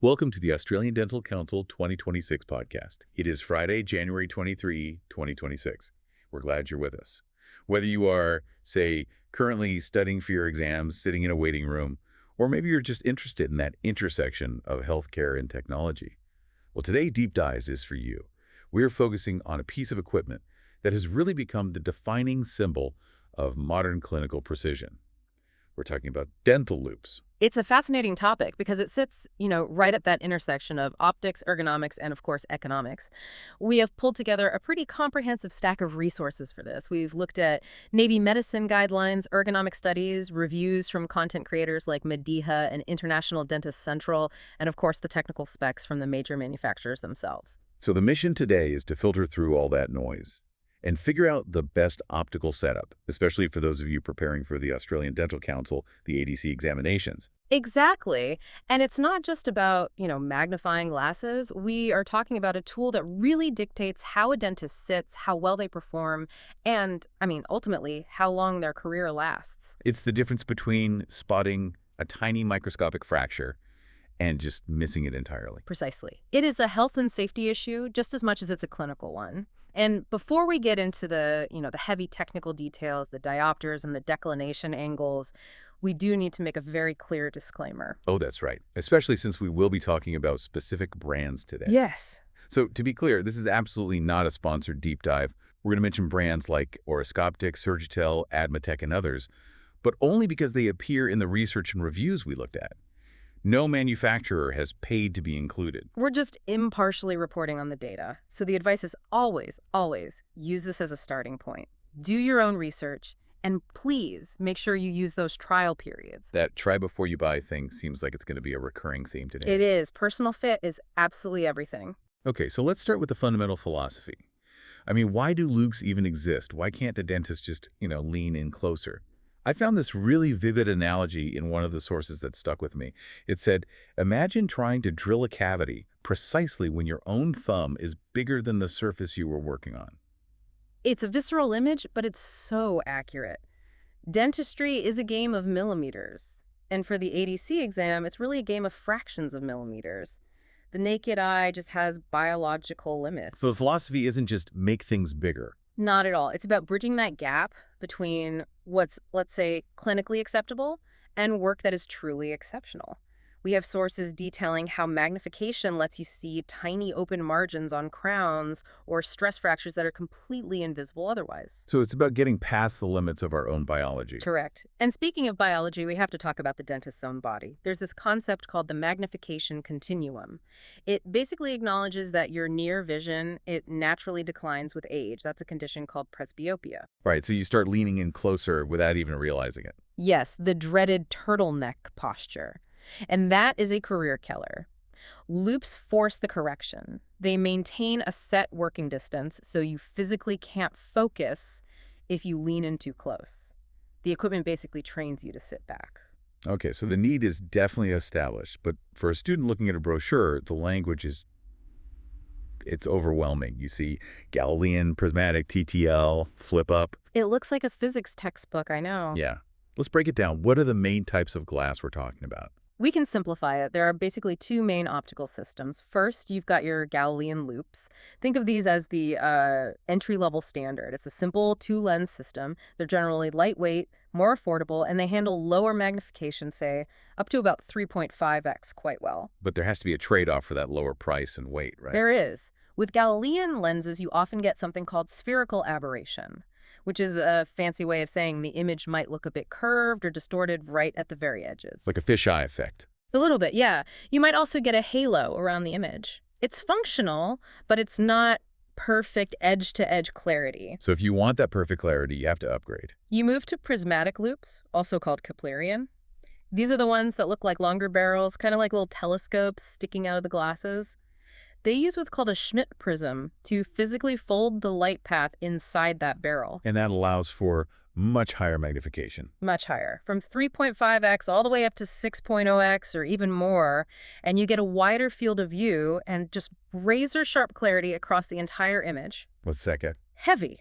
Welcome to the Australian Dental Council 2026 podcast. It is Friday, January 23, 2026. We're glad you're with us. Whether you are, say, currently studying for your exams, sitting in a waiting room, or maybe you're just interested in that intersection of healthcare and technology. Well, today's Deep Dives is for you. We're focusing on a piece of equipment that has really become the defining symbol of modern clinical precision. We're talking about dental loupes. It's a fascinating topic because it sits, right at that intersection of optics, ergonomics, and of course, economics. We have pulled together a pretty comprehensive stack of resources for this. We've looked at Navy medicine guidelines, ergonomic studies, reviews from content creators like Mediha and International Dentist Central, and of course, the technical specs from the major manufacturers themselves. So the mission today is to filter through all that noise and figure out the best optical setup, especially for those of you preparing for the Australian Dental Council, the ADC examinations. Exactly. And it's not just about, magnifying glasses. We are talking about a tool that really dictates how a dentist sits, how well they perform, and, ultimately, how long their career lasts. It's the difference between spotting a tiny microscopic fracture and just missing it entirely. Precisely. It is a health and safety issue just as much as it's a clinical one. And before we get into the heavy technical details, the diopters and the declination angles, we do need to make a very clear disclaimer. Oh, that's right. Especially since we will be talking about specific brands today. Yes. So to be clear, this is absolutely not a sponsored deep dive. We're going to mention brands like Oroscoptic, Surgitel, Admatec, and others, but only because they appear in the research and reviews we looked at. No manufacturer has paid to be included. We're just impartially reporting on the data. So the advice is always, always use this as a starting point. Do your own research, and please make sure you use those trial periods. That try before you buy thing seems like it's going to be a recurring theme today. It is. Personal fit is absolutely everything. Okay, so let's start with the fundamental philosophy. Why do loupes even exist? Why can't a dentist just, lean in closer? I found this really vivid analogy in one of the sources that stuck with me. It said, imagine trying to drill a cavity precisely when your own thumb is bigger than the surface you were working on. It's a visceral image, but it's so accurate. Dentistry is a game of millimeters. And for the ADC exam, it's really a game of fractions of millimeters. The naked eye just has biological limits. So the philosophy isn't just make things bigger. Not at all. It's about bridging that gap between what's, let's say, clinically acceptable and work that is truly exceptional. We have sources detailing how magnification lets you see tiny open margins on crowns or stress fractures that are completely invisible otherwise. So it's about getting past the limits of our own biology. Correct. And speaking of biology, we have to talk about the dentist's own body. There's this concept called the magnification continuum. It basically acknowledges that your near vision, it naturally declines with age. That's a condition called presbyopia. Right, so you start leaning in closer without even realizing it. Yes, the dreaded turtleneck posture. And that is a career killer. Loupes force the correction. They maintain a set working distance so you physically can't focus if you lean in too close. The equipment basically trains you to sit back. Okay, so the need is definitely established, but for a student looking at a brochure, the language it's overwhelming. You see Galilean, Prismatic, TTL, flip up. It looks like a physics textbook, I know. Yeah. Let's break it down. What are the main types of glass we're talking about? We can simplify it. There are basically two main optical systems. First, you've got your Galilean loupes. Think of these as the entry-level standard. It's a simple two-lens system. They're generally lightweight, more affordable, and they handle lower magnification, say, up to about 3.5x quite well. But there has to be a trade-off for that lower price and weight, right? There is. With Galilean lenses, you often get something called spherical aberration, which is a fancy way of saying the image might look a bit curved or distorted right at the very edges. Like a fisheye effect. A little bit, yeah. You might also get a halo around the image. It's functional, but it's not perfect edge-to-edge clarity. So if you want that perfect clarity, you have to upgrade. You move to prismatic loupes, also called Keplerian. These are the ones that look like longer barrels, kind of like little telescopes sticking out of the glasses. They use what's called a Schmidt prism to physically fold the light path inside that barrel. And that allows for much higher magnification. Much higher, from 3.5x all the way up to 6.0x or even more, and you get a wider field of view and just razor-sharp clarity across the entire image. What's that get? Heavy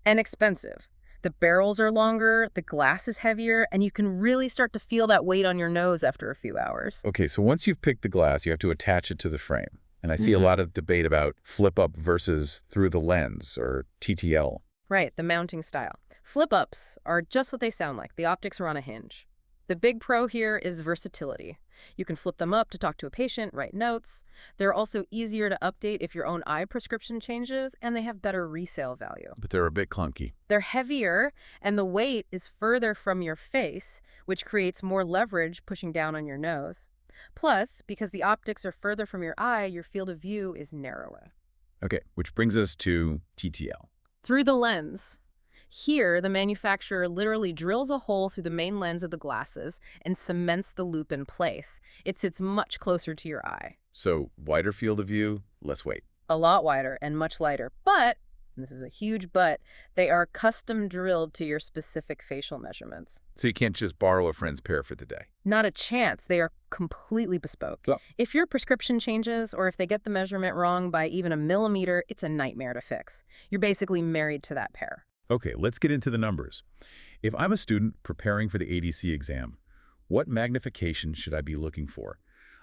and expensive. The barrels are longer, the glass is heavier, and you can really start to feel that weight on your nose after a few hours. Okay, so once you've picked the glass, you have to attach it to the frame. And I see a Mhm. lot of debate about flip-up versus through the lens, or TTL. Right, the mounting style. Flip-ups are just what they sound like. The optics are on a hinge. The big pro here is versatility. You can flip them up to talk to a patient, write notes. They're also easier to update if your own eye prescription changes, and they have better resale value. But they're a bit clunky. They're heavier, and the weight is further from your face, which creates more leverage pushing down on your nose. Plus, because the optics are further from your eye, your field of view is narrower. Okay, which brings us to TTL. Through the lens. Here, the manufacturer literally drills a hole through the main lens of the glasses and cements the loop in place. It sits much closer to your eye. So, wider field of view, less weight. A lot wider and much lighter. But, and this is a huge but, they are custom drilled to your specific facial measurements. So you can't just borrow a friend's pair for the day. Not a chance. They are completely bespoke. Yeah. If your prescription changes or if they get the measurement wrong by even a millimeter, it's a nightmare to fix. You're basically married to that pair. Okay, let's get into the numbers. If I'm a student preparing for the ADC exam, what magnification should I be looking for?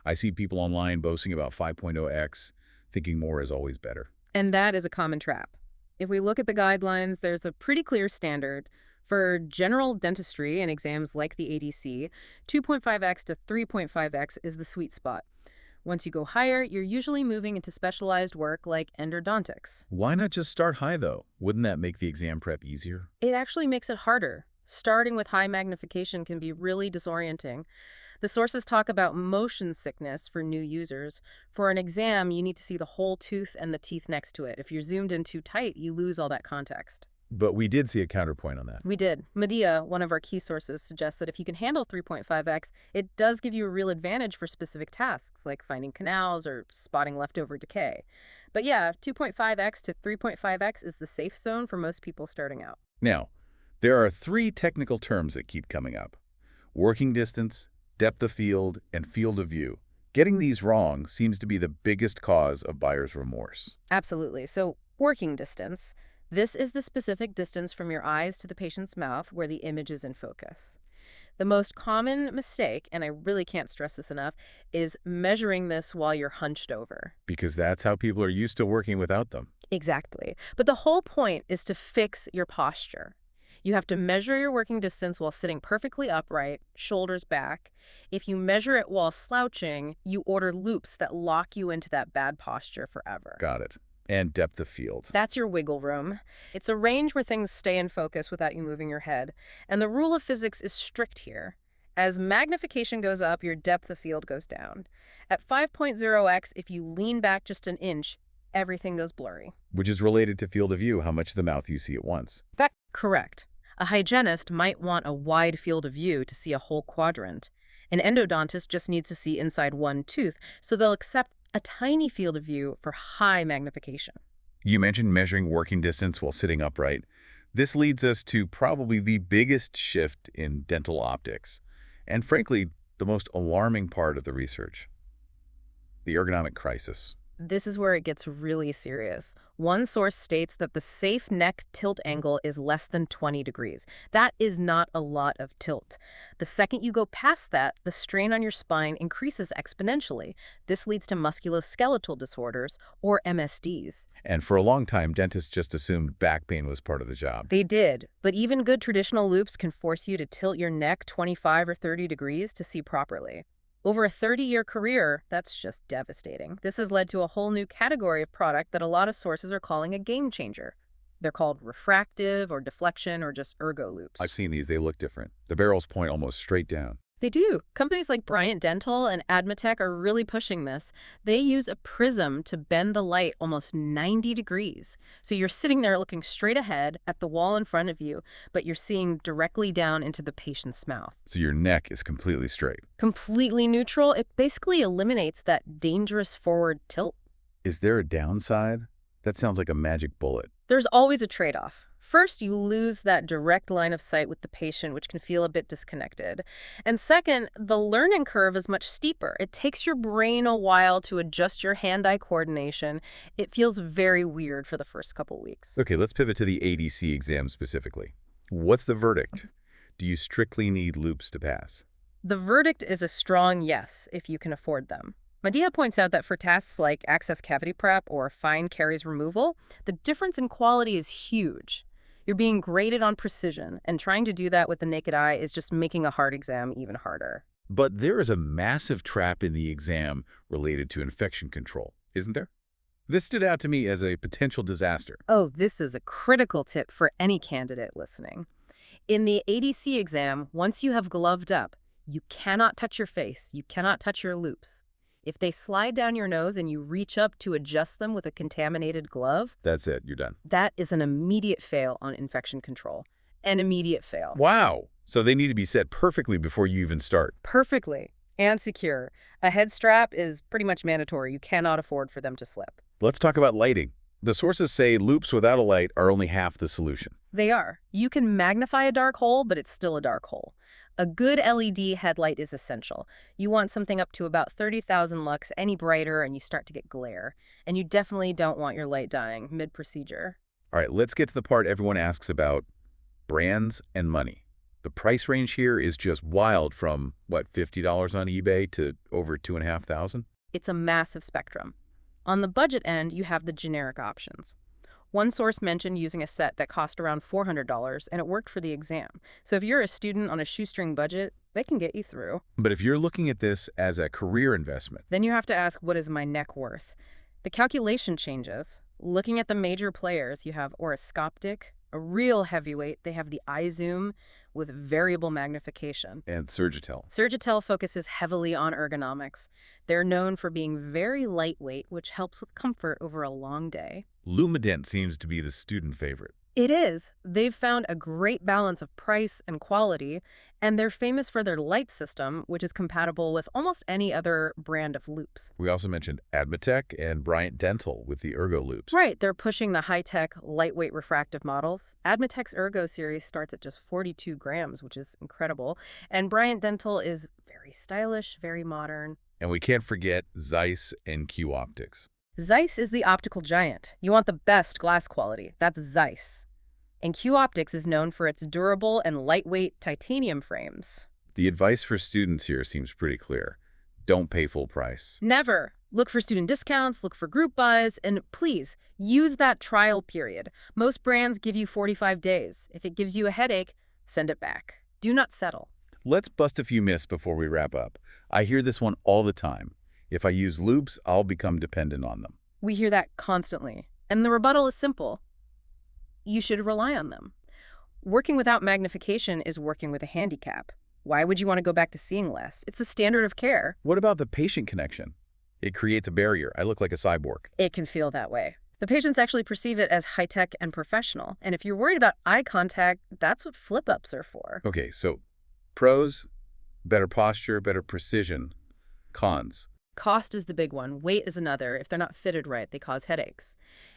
I see people online boasting about 5.0x, thinking more is always better. And that is a common trap. If we look at the guidelines, there's a pretty clear standard. For general dentistry and exams like the ADC, 2.5x to 3.5x is the sweet spot. Once you go higher, you're usually moving into specialized work like endodontics. Why not just start high, though? Wouldn't that make the exam prep easier? It actually makes it harder. Starting with high magnification can be really disorienting. The sources talk about motion sickness for new users. For an exam, you need to see the whole tooth and the teeth next to it. If you're zoomed in too tight, you lose all that context. But we did see a counterpoint on that. We did. Medea, one of our key sources, suggests that if you can handle 3.5x, it does give you a real advantage for specific tasks, like finding canals or spotting leftover decay. But yeah, 2.5x to 3.5x is the safe zone for most people starting out. Now, there are three technical terms that keep coming up: working distance, depth of field, and field of view. Getting these wrong seems to be the biggest cause of buyer's remorse. Absolutely. So, working distance. This is the specific distance from your eyes to the patient's mouth where the image is in focus. The most common mistake, and I really can't stress this enough, is measuring this while you're hunched over. Because that's how people are used to working without them. Exactly. But the whole point is to fix your posture. You have to measure your working distance while sitting perfectly upright, shoulders back. If you measure it while slouching, you order loupes that lock you into that bad posture forever. Got it. And depth of field. That's your wiggle room. It's a range where things stay in focus without you moving your head. And the rule of physics is strict here. As magnification goes up, your depth of field goes down. At 5.0x, if you lean back just an inch, everything goes blurry. Which is related to field of view, how much of the mouth you see at once. Correct. A hygienist might want a wide field of view to see a whole quadrant. An endodontist just needs to see inside one tooth, so they'll accept a tiny field of view for high magnification. You mentioned measuring working distance while sitting upright. This leads us to probably the biggest shift in dental optics, and frankly, the most alarming part of the research: the ergonomic crisis. This is where it gets really serious. One source states that the safe neck tilt angle is less than 20 degrees. That is not a lot of tilt. The second you go past that, the strain on your spine increases exponentially. This leads to musculoskeletal disorders, or MSDs. And for a long time, dentists just assumed back pain was part of the job. They did, but even good traditional loupes can force you to tilt your neck 25 or 30 degrees to see properly. Over a 30-year career, that's just devastating. This has led to a whole new category of product that a lot of sources are calling a game changer. They're called refractive or deflection or just ergo loupes. I've seen these. They look different. The barrels point almost straight down. They do. Companies like Bryant Dental and Admatech are really pushing this. They use a prism to bend the light almost 90 degrees. So you're sitting there looking straight ahead at the wall in front of you, but you're seeing directly down into the patient's mouth. So your neck is completely straight. Completely neutral. It basically eliminates that dangerous forward tilt. Is there a downside? That sounds like a magic bullet. There's always a trade-off. First, you lose that direct line of sight with the patient, which can feel a bit disconnected. And second, the learning curve is much steeper. It takes your brain a while to adjust your hand-eye coordination. It feels very weird for the first couple weeks. Okay, let's pivot to the ADC exam specifically. What's the verdict? Do you strictly need loupes to pass? The verdict is a strong yes if you can afford them. Medea points out that for tasks like access cavity prep or fine caries removal, the difference in quality is huge. You're being graded on precision, and trying to do that with the naked eye is just making a hard exam even harder. But there is a massive trap in the exam related to infection control, isn't there? This stood out to me as a potential disaster. Oh, this is a critical tip for any candidate listening. In the ADC exam, once you have gloved up, you cannot touch your face, you cannot touch your loupes. If they slide down your nose and you reach up to adjust them with a contaminated glove, That's it, you're done. that is an immediate fail on infection control. An immediate fail. Wow! So they need to be set perfectly before you even start. Perfectly. And secure. A head strap is pretty much mandatory. You cannot afford for them to slip. Let's talk about lighting. The sources say loupes without a light are only half the solution. They are. You can magnify a dark hole, but it's still a dark hole. A good LED headlight is essential. You want something up to about 30,000 lux. Any brighter and you start to get glare. And you definitely don't want your light dying mid-procedure. All right, let's get to the part everyone asks about: brands and money. The price range here is just wild, from, what, $50 on eBay to over $2,500? It's a massive spectrum. On the budget end, you have the generic options. One source mentioned using a set that cost around $400, and it worked for the exam. So if you're a student on a shoestring budget, they can get you through. But if you're looking at this as a career investment, Then you have to ask, what is my neck worth? The calculation changes. Looking at the major players, you have oroscoptic, a real heavyweight. They have the eye zoom with variable magnification. and Surgitel. Surgitel focuses heavily on ergonomics. They're known for being very lightweight, which helps with comfort over a long day. Lumadent seems to be the student favorite. It is. They've found a great balance of price and quality, and they're famous for their light system, which is compatible with almost any other brand of loupes. We also mentioned Admatec and Bryant Dental with the ergo loupes. Right, they're pushing the high-tech, lightweight refractive models. Admatec's Ergo series starts at just 42 grams, which is incredible, and Bryant Dental is very stylish, very modern. And we can't forget Zeiss and Q Optics. Zeiss is the optical giant. You want the best glass quality. That's Zeiss. And Q Optics is known for its durable and lightweight titanium frames. The advice for students here seems pretty clear. Don't pay full price. Never. Look for student discounts, look for group buys, and please, use that trial period. Most brands give you 45 days. If it gives you a headache, send it back. Do not settle. Let's bust a few myths before we wrap up. I hear this one all the time. If I use loupes, I'll become dependent on them. We hear that constantly. And the rebuttal is simple. You should rely on them. Working without magnification is working with a handicap. Why would you want to go back to seeing less? It's a standard of care. What about the patient connection? It creates a barrier. I look like a cyborg. It can feel that way. The patients actually perceive it as high-tech and professional. And if you're worried about eye contact, that's what flip-ups are for. Okay, so pros: better posture, better precision. Cons: Cost is the big one. Weight is another. If they're not fitted right, they cause headaches.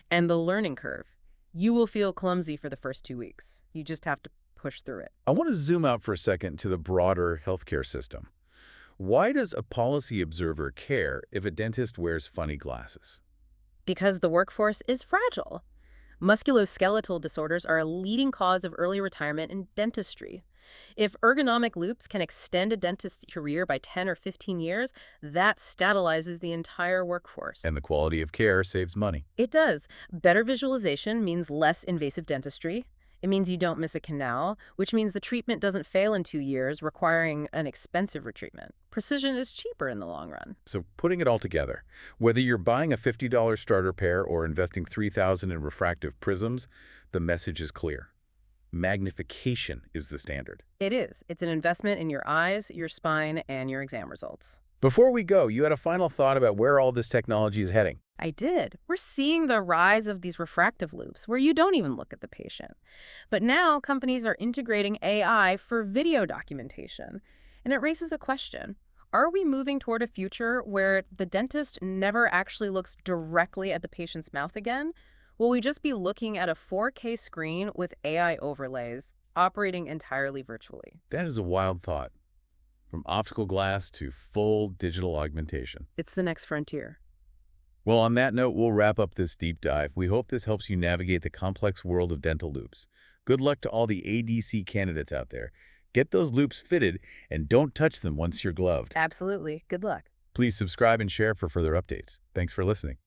And the learning curve. You will feel clumsy for the first 2 weeks. You just have to push through it. I want to zoom out for a second to the broader healthcare system. Why does a policy observer care if a dentist wears funny glasses? Because the workforce is fragile. Musculoskeletal disorders are a leading cause of early retirement in dentistry. If ergonomic loupes can extend a dentist's career by 10 or 15 years, that stabilizes the entire workforce. And the quality of care saves money. It does. Better visualization means less invasive dentistry. It means you don't miss a canal, which means the treatment doesn't fail in 2 years, requiring an expensive retreatment. Precision is cheaper in the long run. So putting it all together, whether you're buying a $50 starter pair or investing $3,000 in refractive prisms, the message is clear. Magnification is the standard. It is. It's an investment in your eyes, your spine, and your exam results. Before we go, you had a final thought about where all this technology is heading. I did. We're seeing the rise of these refractive loupes where you don't even look at the patient. But now companies are integrating AI for video documentation. And it raises a question. Are we moving toward a future where the dentist never actually looks directly at the patient's mouth again? Will we just be looking at a 4K screen with AI overlays, operating entirely virtually? That is a wild thought. From optical glass to full digital augmentation. It's the next frontier. Well, on that note, we'll wrap up this deep dive. We hope this helps you navigate the complex world of dental loupes. Good luck to all the ADC candidates out there. Get those loupes fitted and don't touch them once you're gloved. Absolutely. Good luck. Please subscribe and share for further updates. Thanks for listening.